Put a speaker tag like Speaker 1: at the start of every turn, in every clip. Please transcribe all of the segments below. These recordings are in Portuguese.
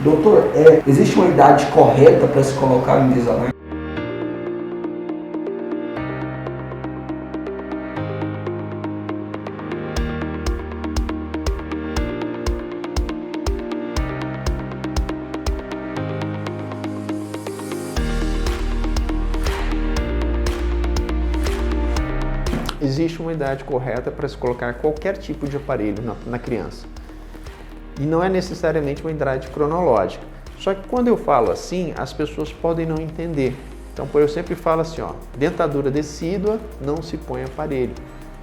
Speaker 1: Doutor, existe uma idade correta para se colocar o Invisalign?
Speaker 2: Existe uma idade correta para se colocar qualquer tipo de aparelho na criança. E não é necessariamente uma idade cronológica. Só que quando eu falo assim, as pessoas podem não entender. Então, eu sempre falo assim, dentadura decídua, não se põe aparelho.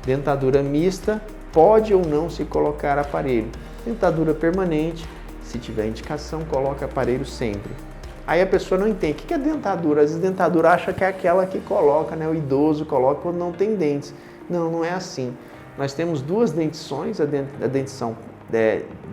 Speaker 2: Dentadura mista, pode ou não se colocar aparelho. Dentadura permanente, se tiver indicação, coloca aparelho sempre. Aí a pessoa não entende. O que é dentadura? Às vezes dentadura acha que é aquela que coloca, o idoso coloca quando não tem dentes. Não, não é assim. Nós temos duas dentições, a dentição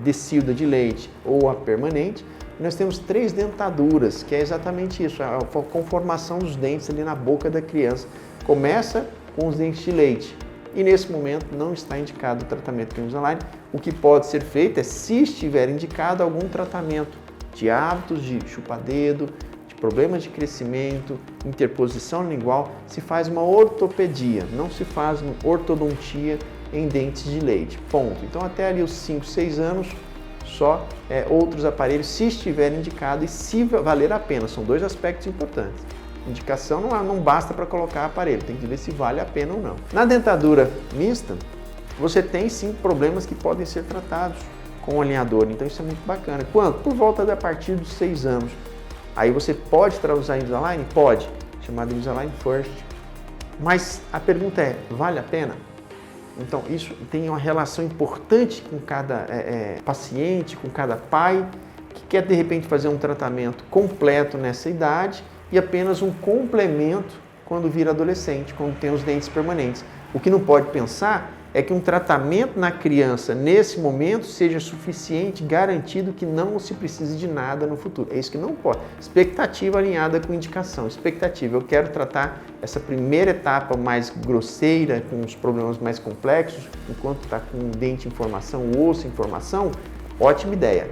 Speaker 2: decídua de leite ou a permanente. E nós temos 3 dentaduras, que é exatamente isso, a conformação dos dentes ali na boca da criança. Começa com os dentes de leite e nesse momento não está indicado o tratamento com Invisalign. O que pode ser feito é, se estiver indicado, algum tratamento de hábitos de chupa-dedo, de problemas de crescimento, interposição lingual, se faz uma ortopedia, não se faz uma ortodontia em dentes de leite, ponto. Então até ali os 5, 6 anos, só outros aparelhos, se estiver indicado e se valer a pena. São 2 aspectos importantes. Indicação não basta para colocar aparelho, tem que ver se vale a pena ou não. Na dentadura mista, você tem sim problemas que podem ser tratados com o alinhador, então isso é muito bacana. Quanto? Por volta da partir dos 6 anos. Aí você pode usar Invisalign? Pode, chamado Invisalign First. Mas a pergunta é, vale a pena? Então isso tem uma relação importante com cada paciente, com cada pai, que quer de repente fazer um tratamento completo nessa idade e apenas um complemento quando vira adolescente, quando tem os dentes permanentes. O que não pode pensar é que um tratamento na criança, nesse momento, seja suficiente, garantido que não se precise de nada no futuro. É isso que não pode. Expectativa alinhada com indicação. Expectativa, eu quero tratar essa primeira etapa mais grosseira, com os problemas mais complexos, enquanto está com dente em formação, osso em formação, ótima ideia.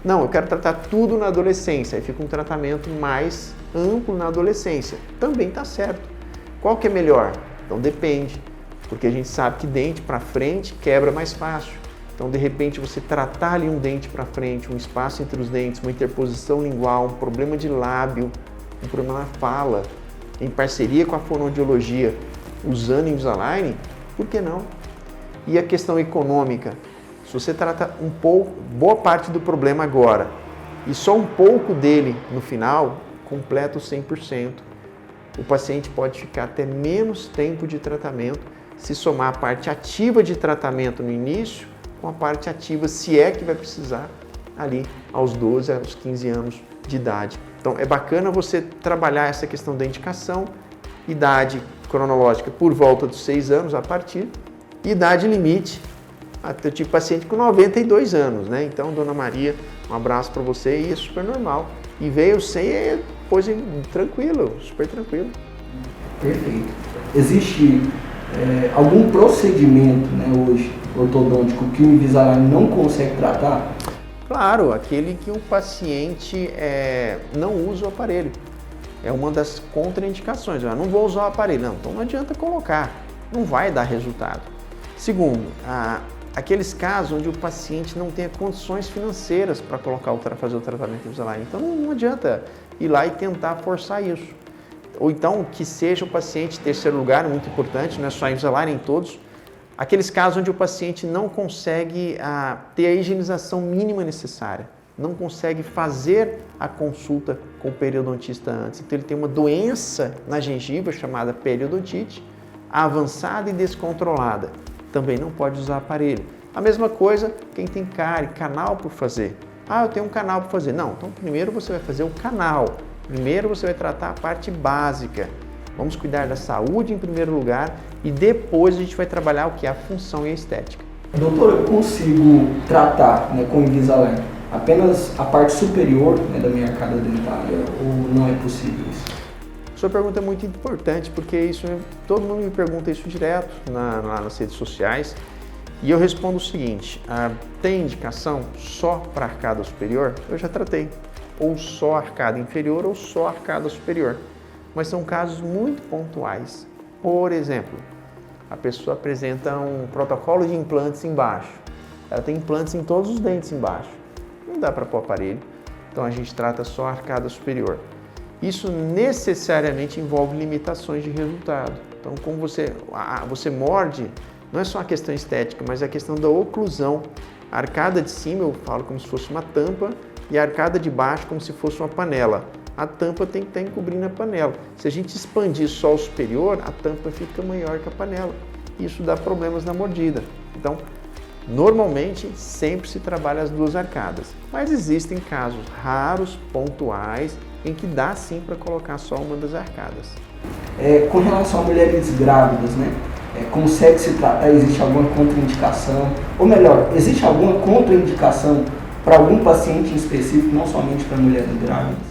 Speaker 2: Não, eu quero tratar tudo na adolescência, aí fica um tratamento mais amplo na adolescência. Também está certo. Qual que é melhor? Então depende. Porque a gente sabe que dente para frente quebra mais fácil. Então, de repente, você tratar ali um dente para frente, um espaço entre os dentes, uma interposição lingual, um problema de lábio, um problema na fala, em parceria com a fonoaudiologia, usando Invisalign, por que não? E a questão econômica? Se você trata boa parte do problema agora, e só um pouco dele no final, completa o 100%. O paciente pode ficar até menos tempo de tratamento, se somar a parte ativa de tratamento no início com a parte ativa, se é que vai precisar, ali aos 12, aos 15 anos de idade. Então é bacana você trabalhar essa questão da indicação, idade cronológica por volta dos 6 anos a partir, e idade limite, até eu tive paciente com 92 anos, né? Então, Dona Maria, um abraço para você e é super normal. E veio sem, depois tranquilo, super tranquilo.
Speaker 1: Perfeito. Existe algum procedimento, hoje, ortodôntico, que o Invisalign não consegue tratar?
Speaker 2: Claro, aquele que o paciente não usa o aparelho. É uma das contraindicações. Eu não vou usar o aparelho. Não, então não adianta colocar. Não vai dar resultado. Segundo, aqueles casos onde o paciente não tenha condições financeiras para fazer o tratamento Invisalign. Então não adianta ir lá e tentar forçar isso. Ou então que seja o paciente, terceiro lugar, muito importante, não é só Invisalign, em todos, aqueles casos onde o paciente não consegue ter a higienização mínima necessária, não consegue fazer a consulta com o periodontista antes. Então ele tem uma doença na gengiva chamada periodontite, avançada e descontrolada. Também não pode usar aparelho. A mesma coisa quem tem cárie, canal por fazer. Eu tenho um canal por fazer. Não, então primeiro você vai fazer o canal. Primeiro você vai tratar a parte básica. Vamos cuidar da saúde em primeiro lugar e depois a gente vai trabalhar o que é a função e a estética.
Speaker 1: Doutor, eu consigo tratar com Invisalign apenas a parte superior da minha arcada dentária ou não é possível isso?
Speaker 2: Sua pergunta é muito importante porque todo mundo me pergunta isso direto nas redes sociais E eu respondo o seguinte, tem indicação só para arcada superior? Eu já tratei. Ou só arcada inferior ou só arcada superior. Mas são casos muito pontuais. Por exemplo, a pessoa apresenta um protocolo de implantes embaixo. Ela tem implantes em todos os dentes embaixo. Não dá para pôr aparelho. Então a gente trata só a arcada superior. Isso necessariamente envolve limitações de resultado. Então, como você morde, não é só a questão estética, mas a questão da oclusão. A arcada de cima eu falo como se fosse uma tampa e a arcada de baixo como se fosse uma panela. A tampa tem que estar encobrindo a panela. Se a gente expandir só o superior, a tampa fica maior que a panela. Isso dá problemas na mordida. Então, normalmente, sempre se trabalha as duas arcadas. Mas existem casos raros, pontuais, em que dá sim para colocar só uma das arcadas.
Speaker 1: Com relação a mulheres grávidas, né? Consegue se tratar? Existe alguma contraindicação? Ou melhor, existe alguma contraindicação para algum paciente em específico, não somente para mulheres grávidas?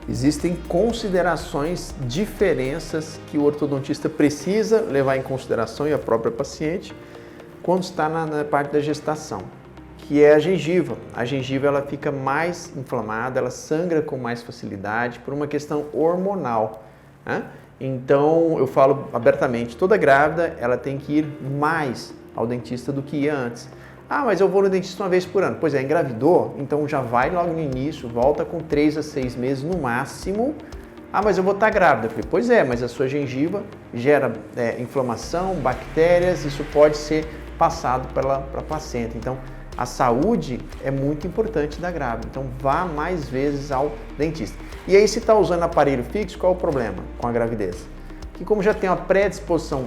Speaker 2: Existem considerações, diferenças que o ortodontista precisa levar em consideração e a própria paciente quando está na parte da gestação, que é a gengiva. A gengiva ela fica mais inflamada, ela sangra com mais facilidade por uma questão hormonal, né? Então eu falo abertamente, toda grávida ela tem que ir mais ao dentista do que ia antes. Ah, mas eu vou no dentista uma vez por ano. Pois é, engravidou, então já vai logo no início, volta com 3 a 6 meses no máximo. Ah, mas eu vou estar grávida. Eu falei, pois é, mas a sua gengiva gera inflamação, bactérias, isso pode ser passado para a paciente. Então, a saúde é muito importante da grávida. Então, vá mais vezes ao dentista. E aí, se está usando aparelho fixo, qual é o problema com a gravidez? Que como já tem uma predisposição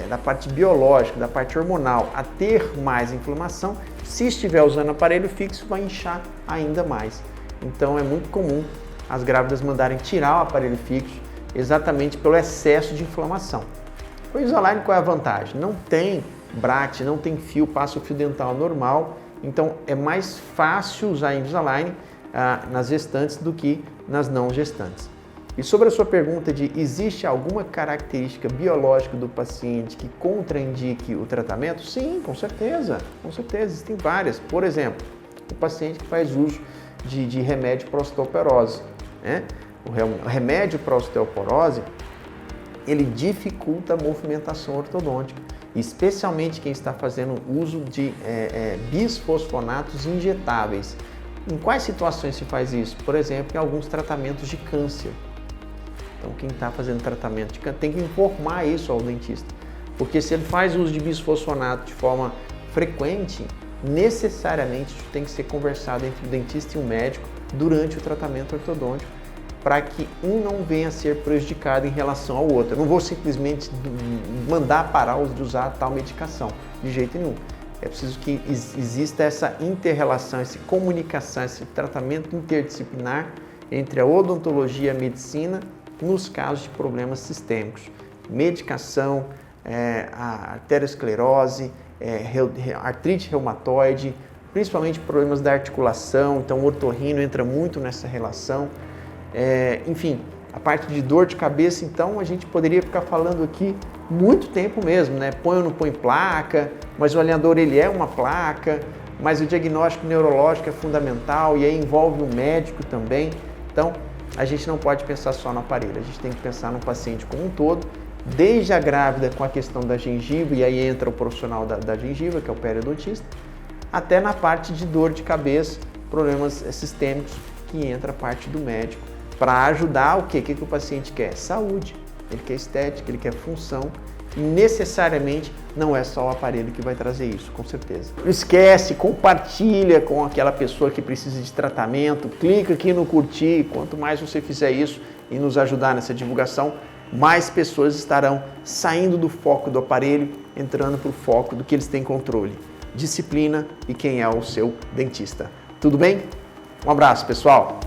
Speaker 2: da parte biológica, da parte hormonal a ter mais inflamação, se estiver usando aparelho fixo, vai inchar ainda mais. Então, é muito comum as grávidas mandarem tirar o aparelho fixo exatamente pelo excesso de inflamação. O Invisalign, qual é a vantagem? Não tem bracket, não tem fio, passa o fio dental normal, então é mais fácil usar Invisalign nas gestantes do que nas não gestantes. E sobre a sua pergunta de existe alguma característica biológica do paciente que contraindique o tratamento? Sim, com certeza, existem várias. Por exemplo, o paciente que faz uso de remédio para osteoporose, né? O remédio para osteoporose, ele dificulta a movimentação ortodôntica, especialmente quem está fazendo uso de bisfosfonatos injetáveis. Em quais situações se faz isso? Por exemplo, em alguns tratamentos de câncer. Então, quem está fazendo tratamento de câncer tem que informar isso ao dentista, porque se ele faz uso de bisfosfonato de forma frequente, necessariamente isso tem que ser conversado entre o dentista e o médico durante o tratamento ortodôntico, para que um não venha a ser prejudicado em relação ao outro. Eu não vou simplesmente mandar parar de usar tal medicação, de jeito nenhum. É preciso que exista essa inter-relação, essa comunicação, esse tratamento interdisciplinar entre a odontologia e a medicina nos casos de problemas sistêmicos. Medicação, a arteriosclerose, artrite reumatoide, principalmente problemas da articulação, então o otorrino entra muito nessa relação. Enfim, a parte de dor de cabeça, então a gente poderia ficar falando aqui muito tempo mesmo, né? Põe ou não põe placa, mas o alinhador ele é uma placa, mas o diagnóstico neurológico é fundamental e aí envolve o médico também. Então, a gente não pode pensar só no aparelho, a gente tem que pensar no paciente como um todo, desde a grávida com a questão da gengiva, e aí entra o profissional da gengiva, que é o periodontista, até na parte de dor de cabeça, problemas sistêmicos, que entra a parte do médico, para ajudar o quê? O que o paciente quer? Saúde, ele quer estética, ele quer função, e necessariamente não é só o aparelho que vai trazer isso, com certeza. Não esquece, compartilha com aquela pessoa que precisa de tratamento, clica aqui no curtir, quanto mais você fizer isso e nos ajudar nessa divulgação, mais pessoas estarão saindo do foco do aparelho, entrando para o foco do que eles têm controle, disciplina e quem é o seu dentista. Tudo bem? Um abraço, pessoal!